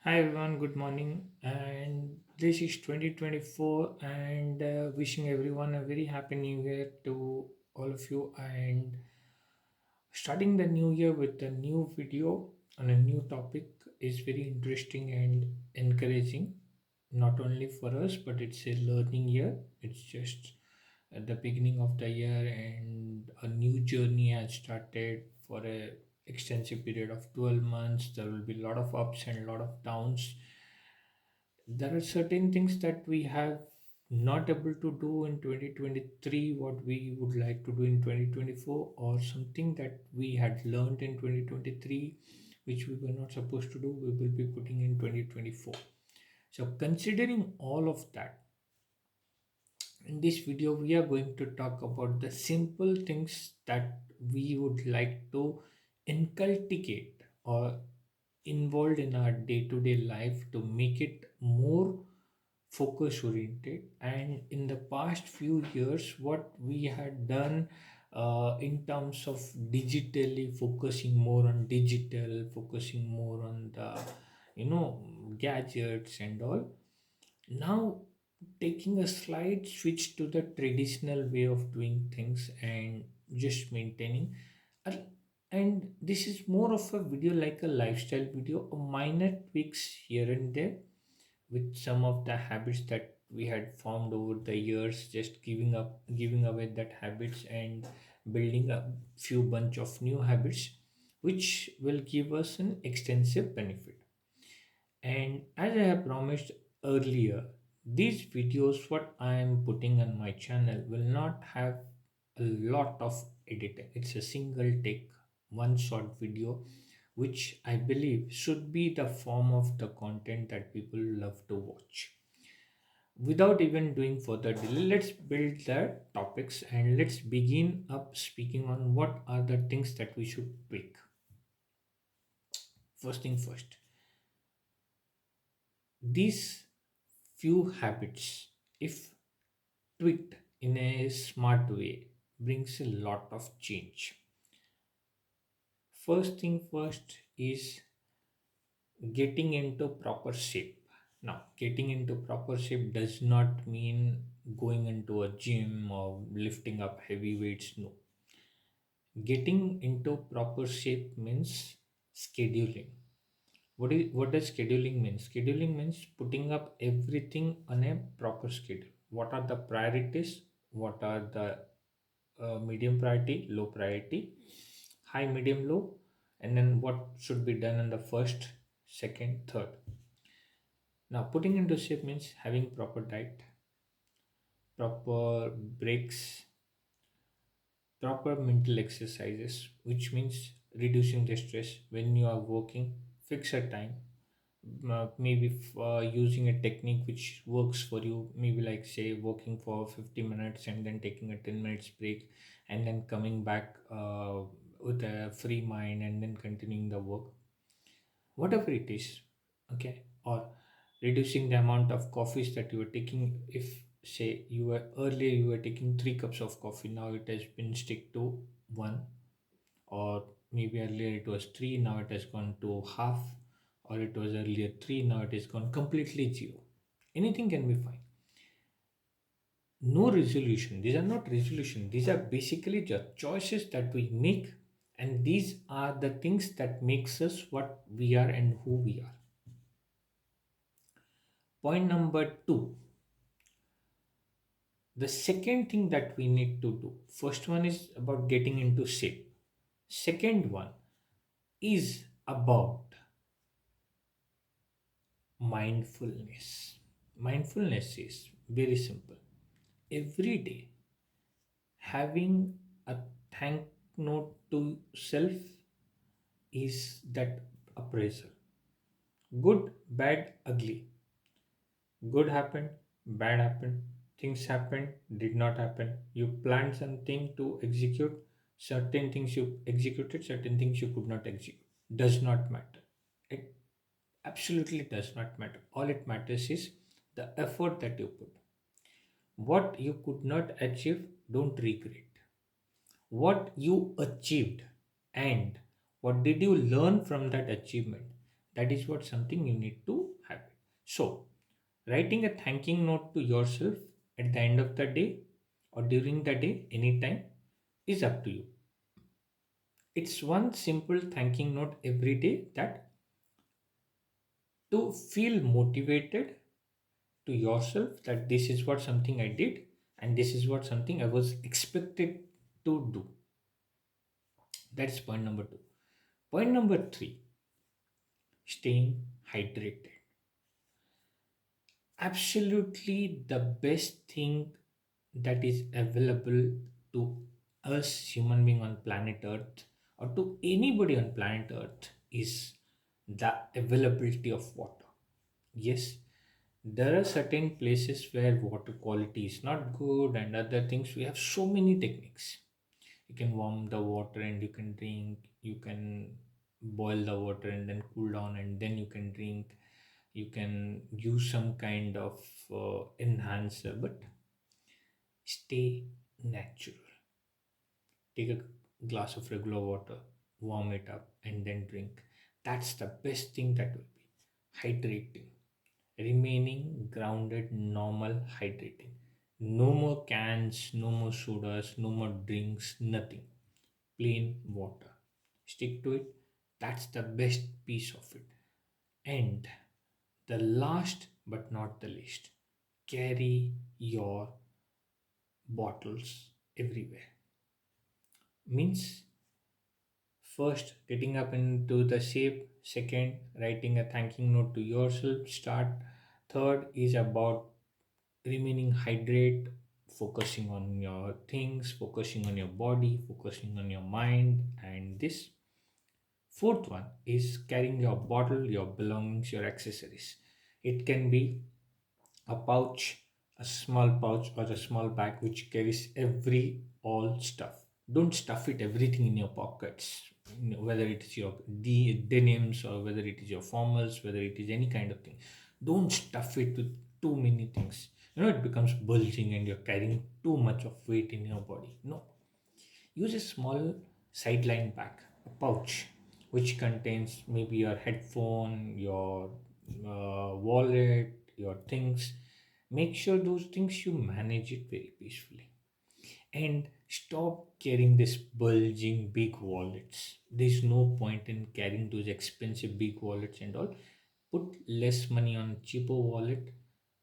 Hi everyone, good morning. And this is 2024, and wishing everyone a very happy new year to all of you. And starting the new year with a new video on a new topic is very interesting and encouraging, not only for us, but it's a learning year. It's just at the beginning of the year, and a new journey has started for a extensive period of 12 months. There will be a lot of ups and a lot of downs. There are certain things that we have not able to do in 2023 what we would like to do in 2024, or something that we had learned in 2023 which we were not supposed to do, we will be putting in 2024. So considering all of that, in this video we are going to talk about the simple things that we would like to inculcate or involved in our day-to-day life to make it more focus oriented. And in the past few years what we had done in terms of digitally focusing more on digital, focusing more on the you know gadgets and all, now taking a slight switch to the traditional way of doing things and just maintaining a- and this is more of a video like a lifestyle video, a minor tweaks here and there with some of the habits that we had formed over the years, just giving away that habits and building a few bunch of new habits which will give us an extensive benefit. And as I have promised earlier, these videos what I am putting on my channel will not have a lot of editing. It's a single take, one short video, which I believe should be the form of the content that people love to watch. Without even doing further delay, let's build the topics and let's begin up speaking on what are the things that we should tweak. First thing first, these few habits, if tweaked in a smart way, brings a lot of change. First thing first is getting into proper shape. Now, getting into proper shape does not mean going into a gym or lifting up heavy weights. No. Getting into proper shape means scheduling. What does scheduling mean? Scheduling means putting up everything on a proper schedule. What are the priorities? What are the medium priority, low priority, high, medium, low, and then what should be done in the first, second, third. Now, putting into shape means having proper diet, proper breaks, proper mental exercises, which means reducing the stress when you are working. Fix a time, maybe using a technique which works for you, maybe like say working for 50 minutes and then taking a 10 minutes break and then coming back with a free mind and then continuing the work, whatever it is. Okay, or reducing the amount of coffees that you were taking. If say you were earlier you were taking 3 cups of coffee, now it has been stick to 1. Or maybe earlier it was 3, now it has gone to half. Or it was earlier 3, now it is gone completely 0. Anything can be fine. No resolution, these are not resolution, these are basically just choices that we make, and these are the things that makes us what we are and who we are. Point number 2, the second thing that we need to do, first one is about getting into shape, second one is about mindfulness. Mindfulness is very simple. Every day, having a thank note to self is that appraisal. Good, bad, ugly. Good happened, bad happened, things happened, did not happen. You planned something to execute, certain things you executed, certain things you could not execute. Does not matter. It absolutely does not matter. All it matters is the effort that you put. What you could not achieve, don't regret. What you achieved and what did you learn from that achievement, That is what something you need to have. So, writing a thanking note to yourself at the end of the day or during the day, anytime, is up to you. It's one simple thanking note every day that to feel motivated to yourself that this is what something I did and this is what something I was expected to do. That's point number two. Point number three, staying hydrated. Absolutely the best thing that is available to us human being on planet earth or to anybody on planet earth is the availability of water. Yes, there are certain places where water quality is not good and other things. We have so many techniques. You can warm the water and you can drink. You can boil the water and then cool down and then you can drink. You can use some kind of enhancer, but stay natural. Take a glass of regular water, warm it up, and then drink. That's the best thing that will be. Hydrating, remaining grounded, normal, hydrating. No more cans, no more sodas, no more drinks, nothing. Plain water. Stick to it. That's the best piece of it. And the last but not the least, carry your bottles everywhere. Means first getting up into the shape, second writing a thanking note to yourself, start. Third is about remaining hydrated, focusing on your things, focusing on your body, focusing on your mind, and this fourth one is carrying your bottle, your belongings, your accessories. It can be a pouch, a small pouch, or a small bag which carries every all stuff. Don't stuff it everything in your pockets, whether it is your denims or whether it is your formals, whether it is any kind of thing. Don't stuff it with too many things. It becomes bulging and you're carrying too much of weight in your body. No, use a small sideline bag, a pouch, which contains maybe your headphone, your wallet, your things. Make sure those things you manage it very peacefully. And stop carrying this bulging big wallets. There's no point in carrying those expensive big wallets and all. Put less money on cheaper wallet,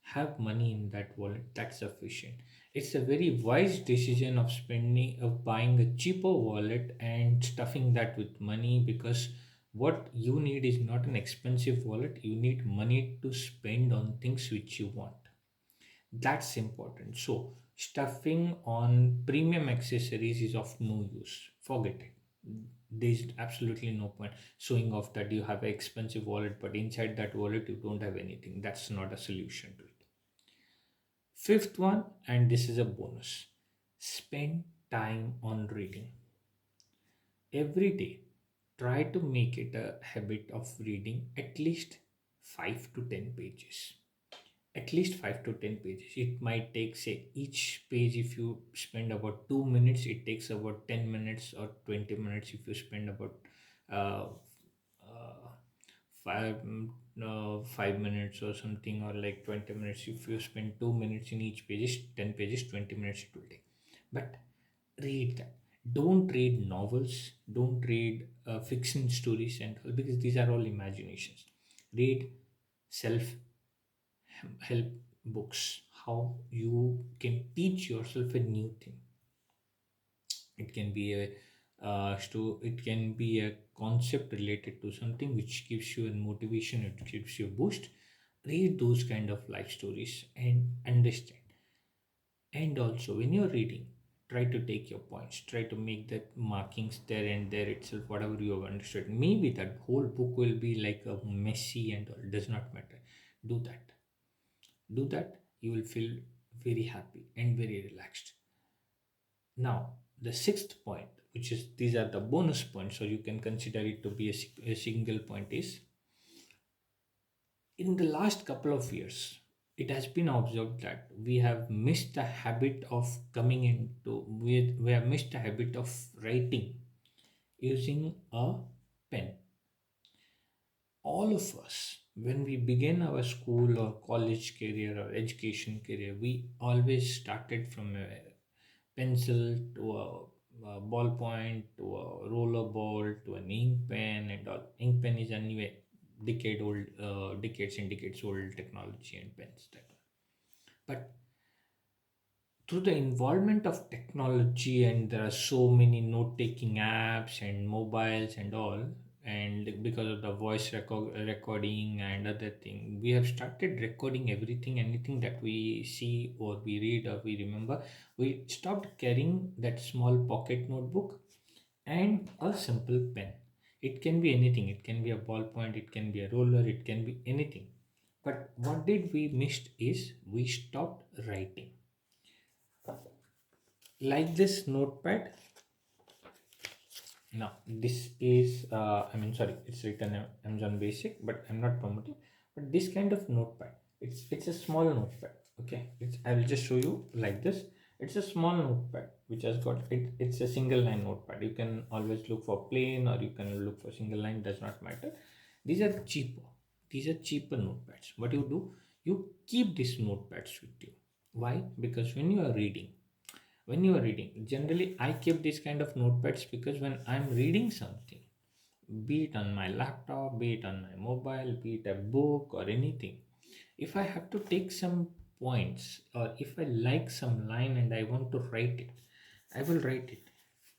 have money in that wallet, that's sufficient. It's a very wise decision of spending of buying a cheaper wallet and stuffing that with money, because what you need is not an expensive wallet, you need money to spend on things which you want. That's important. So stuffing on premium accessories is of no use. Forget it. There's absolutely no point showing off that you have an expensive wallet, but inside that wallet you don't have anything. That's not a solution to it. Fifth one, and this is a bonus. Spend time on reading. Every day, try to make it a habit of reading at least 5 to 10 pages. At least 5 to 10 pages. It might take, say, each page, if you spend about 2 minutes, it takes about 10 minutes, or 20 minutes if you spend about uh, uh, 5 minutes or something, or like 20 minutes. If you spend 2 minutes in each page, 10 pages, 20 minutes it will take. But read that. Don't read novels, don't read fiction stories and all, because these are all imaginations. Read self help books, how you can teach yourself a new thing. It can be a it can be a concept related to something which gives you a motivation, it gives you a boost. Read those kind of life stories and understand. And also when you're reading, try to take your points, try to make that markings there and there itself, whatever you have understood. Maybe that whole book will be like a messy and all, does not matter. Do that. Do that, you will feel very happy and very relaxed. Now the sixth point, which is, these are the bonus points, so you can consider it to be a single point, is in the last couple of years it has been observed that we have missed the habit of coming into we have missed the habit of writing using a pen. all of us, when we begin our school or college career or education career, we always started from a pencil to a ballpoint to a roller ball to an ink pen and all. Ink pen is anyway decades and decades old technology and pens that. But through the involvement of technology, and there are so many note-taking apps and mobiles and all, and because of the recording and other thing, we have started recording everything, anything that we see or we read or we remember. We stopped carrying that small pocket notebook and a simple pen. It can be anything, it can be a ballpoint, it can be a roller, it can be anything. But what did we missed is we stopped writing. Like this notepad. Now this is sorry, it's written on Amazon Basic, but I'm not promoting. But this kind of notepad, it's a small notepad. Okay, I will just show you like this. It's a small notepad which has got it's a single line notepad. You can always look for plain or you can look for single line, does not matter. These are cheaper. These are cheaper notepads. What you do, you keep these notepads with you. Why? Because when you are reading, generally I keep this kind of notepads because when I'm reading something, be it on my laptop, be it on my mobile, be it a book or anything, if I have to take some points or if I like some line and I want to write it, I will write it.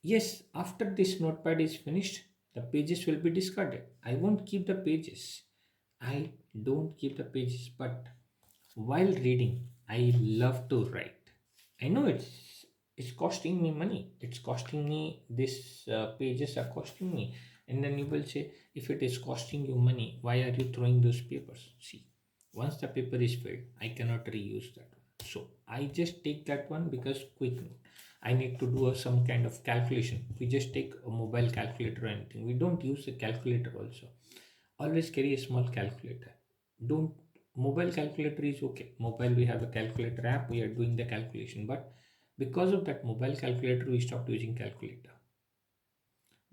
Yes, after this notepad is finished, the pages will be discarded. I won't keep the pages. I don't keep the pages, but while reading, I love to write. I know it's costing me money. It's costing me this pages are costing me. And then you will say, if it is costing you money, why are you throwing those papers? See, once the paper is filled, I cannot reuse that one. So I just take that one because quick note. I need to do some kind of calculation. We just take a mobile calculator or anything. We don't use a calculator also. Always carry a small calculator. Don't Mobile calculator is okay. Mobile, we have a calculator app, we are doing the calculation, but because of that mobile calculator we stopped using calculator.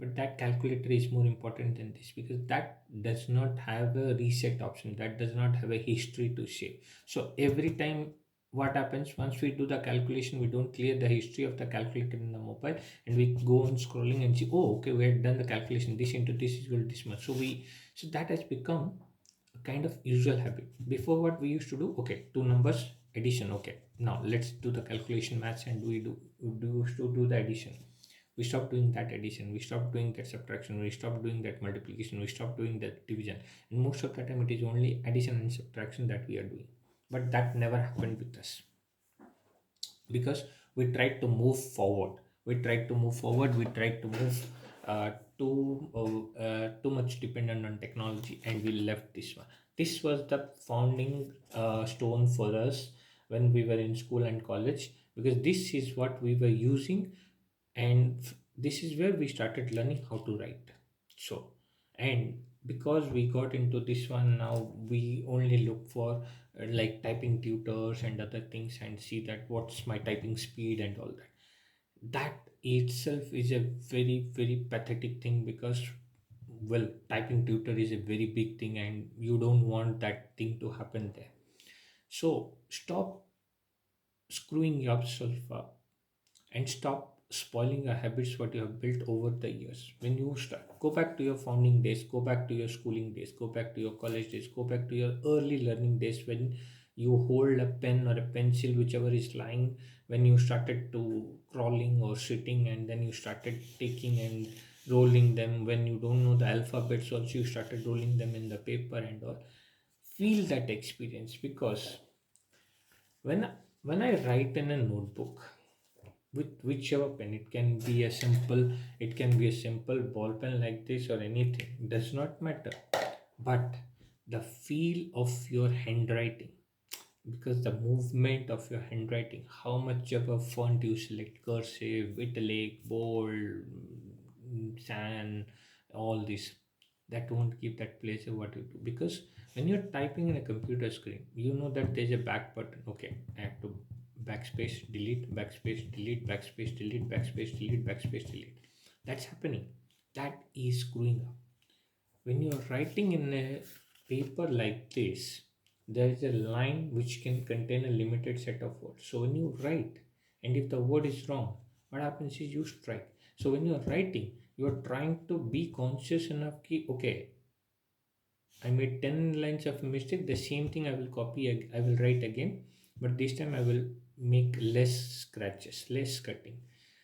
But that calculator is more important than this because that does not have a reset option, that does not have a history to save. So every time, what happens, once we do the calculation, we don't clear the history of the calculator in the mobile, and we go on scrolling and see, oh okay, we had done the calculation, this into this is equal to this much. So that has become a kind of usual habit. Before, what we used to do, okay, two numbers, addition, okay, now let's do the calculation maths, and we used to do the addition. We stopped doing that addition, we stopped doing that subtraction, we stopped doing that multiplication, we stopped doing that division, and most of the time it is only addition and subtraction that we are doing. But that never happened with us because we tried to move forward. We tried to move too much dependent on technology, and we left this one. This was the founding stone for us when we were in school and college, because this is what we were using, and this is where we started learning how to write. So, and because we got into this one, now we only look for like typing tutors and other things, and see that what's my typing speed and all that. That itself is a very very pathetic thing, because well, typing tutor is a very big thing and you don't want that thing to happen there. So stop screwing yourself up and stop spoiling your habits what you have built over the years. When you start, go back to your founding days, go back to your schooling days, go back to your college days, go back to your early learning days, when you hold a pen or a pencil, whichever is lying, when you started to crawling or sitting, and then you started taking and rolling them. When you don't know the alphabets also, you started rolling them in the paper and all. Feel that experience, because when when I write in a notebook with whichever pen, it can be a simple ball pen like this or anything, does not matter. But the feel of your handwriting, because the movement of your handwriting, how much of a font you select, cursive, italic, bold, sans, all this, that won't give that pleasure what you do. Because when you're typing in a computer screen, you know that there's a back button. Okay, I have to backspace delete, backspace delete, backspace delete, backspace delete, backspace delete. That's happening. That is screwing up. When you're writing in a paper like this, there is a line which can contain a limited set of words. So when you write, and if the word is wrong, what happens is you strike. So when you're writing, you're trying to be conscious enough ki, okay, I made 10 lines of mistake. The same thing I will copy, I will write again, but this time I will make less scratches, less cutting.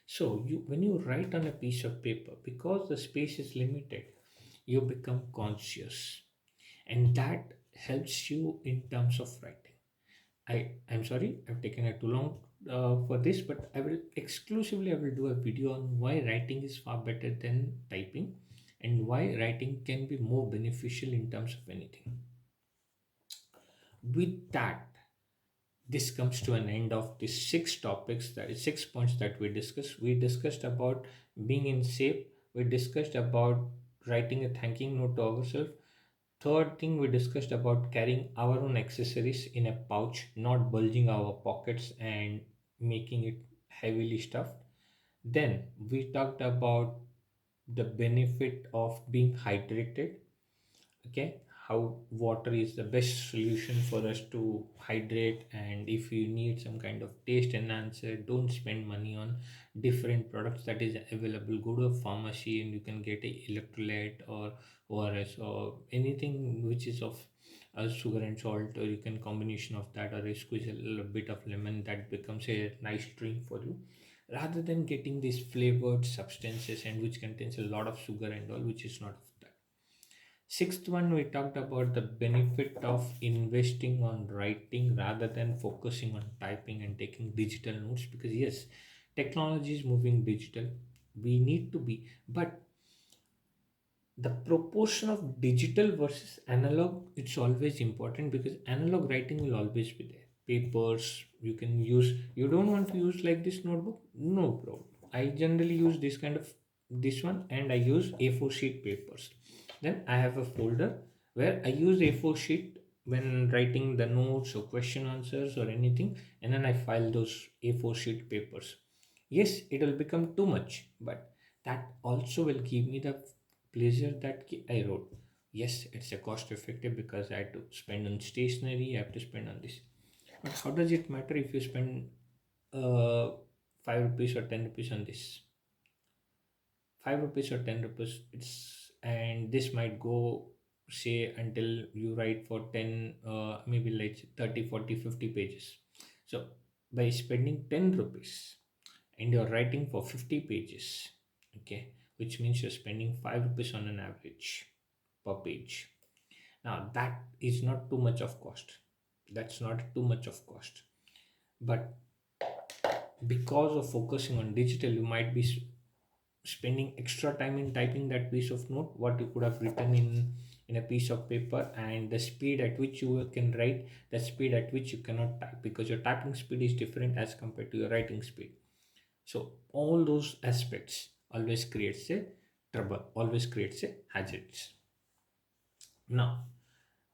So when you write on a piece of paper, because the space is limited, you become conscious, and that helps you in terms of writing. I'm sorry, I've taken it too long for this, but I will do a video on why writing is far better than typing, and why writing can be more beneficial in terms of anything. With that, this comes to an end of the six topics, that is 6 points that we discussed. We discussed about being in shape. We discussed about writing a thanking note to ourselves. Third thing, we discussed about carrying our own accessories in a pouch, not bulging our pockets and making it heavily stuffed. Then we talked about the benefit of being hydrated. Okay, how water is the best solution for us to hydrate, and if you need some kind of taste enhancer, don't spend money on different products that is available. Go to a pharmacy and you can get a electrolyte or ors or anything which is of sugar and salt, or you can combination of that, or a squeeze a little bit of lemon, that becomes a nice drink for you, rather than getting these flavored substances and which contains a lot of sugar and all, which is not of that. Sixth one, we talked about the benefit of investing on writing rather than focusing on typing and taking digital notes, because yes, technology is moving digital. We need to be, but the proportion of digital versus analog, it's always important, because analog writing will always be there. Papers you can use. You don't want to use like this notebook, no problem. I generally use this kind of this one, and I use A4 sheet papers. Then I have a folder where I use A4 sheet when writing the notes or question answers or anything, and then I file those A4 sheet papers. Yes, it will become too much, but that also will give me the pleasure that I wrote. Yes, it's a cost effective because I have to spend on stationery, I have to spend on this. But how does it matter if you spend uh, 5 rupees or 10 rupees on this? 5 rupees or 10 rupees, and this might go say until you write for 10, maybe like 30, 40, 50 pages. So by spending 10 rupees and you're writing for 50 pages, okay, which means you're spending 5 rupees on an average per page. Now that is not too much of cost. That's not too much of cost. But because of focusing on digital, you might be spending extra time in typing that piece of note what you could have written in a piece of paper, and the speed at which you can write, the speed at which you cannot type, because your typing speed is different as compared to your writing speed. So all those aspects always creates a trouble, always creates a hazards. Now,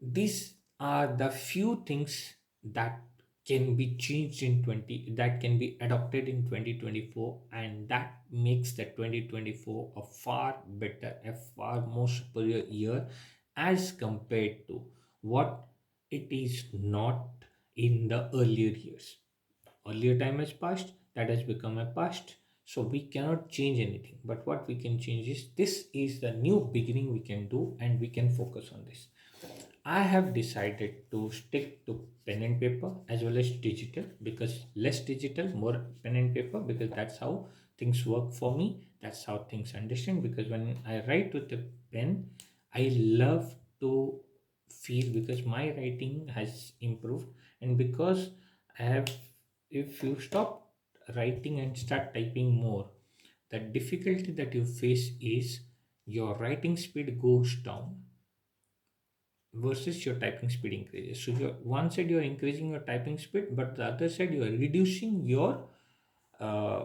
these are the few things that can be changed in 20, that can be adopted in 2024, and that makes the 2024 a far better, a far more superior year as compared to what it is not in the earlier years. Earlier time has passed, that has become a past, so we cannot change anything. But what we can change is, this is the new beginning we can do, and we can focus on this. I have decided to stick to pen and paper as well as digital, because less digital, more pen and paper, because that's how things work for me. That's how things understand. Because when I write with the pen, I love to feel, because my writing has improved, and because I have, if you stop writing and start typing more, the difficulty that you face is your writing speed goes down versus your typing speed increases. So your one side you are increasing your typing speed, but the other side you are reducing your uh,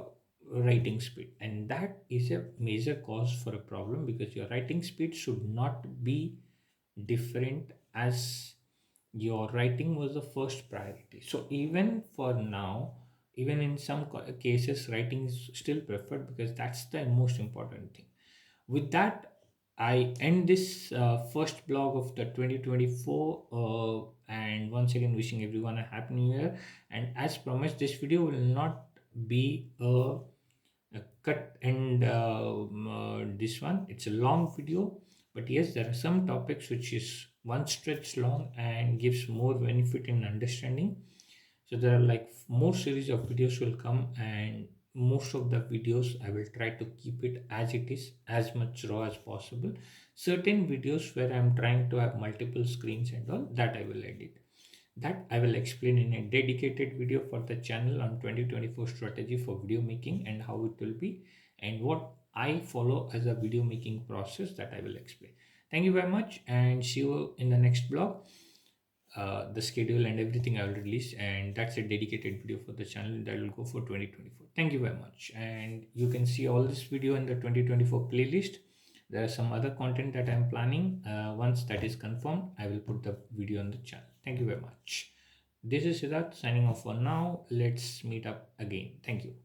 writing speed, and that is a major cause for a problem, because your writing speed should not be different, as your writing was the first priority. So even for now, even in some cases, writing is still preferred, because that's the most important thing. With that, I end this first blog of the 2024, and once again wishing everyone a happy new year. And as promised, this video will not be a cut and this one. It's a long video, but yes, there are some topics which is one stretch long and gives more benefit in understanding. So there are like more series of videos will come, and most of the videos I will try to keep it as it is, as much raw as possible. Certain videos where I'm trying to have multiple screens and all, that I will edit. That I will explain in a dedicated video for the channel on 2024 strategy for video making and how it will be, and what I follow as a video making process, that I will explain. Thank you very much, and see you in the next blog. The schedule and everything I will release, and that's a dedicated video for the channel that will go for 2024. Thank you very much, and you can see all this video in the 2024 playlist. There are some other content that I'm planning. Once that is confirmed, I will put the video on the channel. Thank you very much. This is Siddharth signing off for now. Let's meet up again. Thank you.